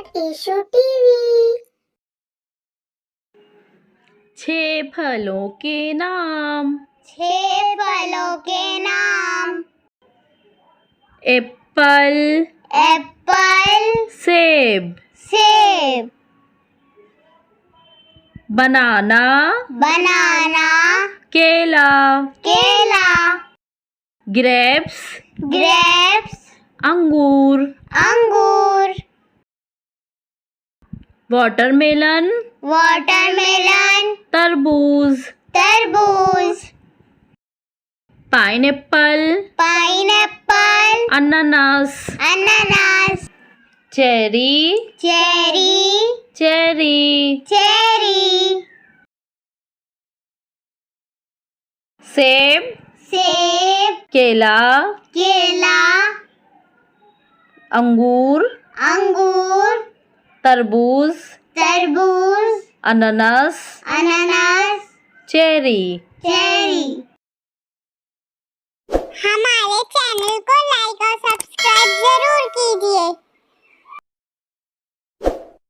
at eshu TV। 6 फलों के नाम। 6 फलों के नाम। एप्पल, एप्पल, सेब, सेब, बनाना, बनाना, केला, केला, ग्रेप्स, ग्रेप्स, अंगूर, अंगूर, वाटरमेलन, वाटरमेलन, तरबूज, तरबूज, पाइनएप्पल, पाइनएप्पल, अनानास, अनानास, चेरी, चेरी, चेरी, चेरी, सेब, सेब, केला, केला, अंगूर, अंगूर, तरबूज, तरबूज, अनानास, अनानास, चेरी। चेरी। हमारे चैनल को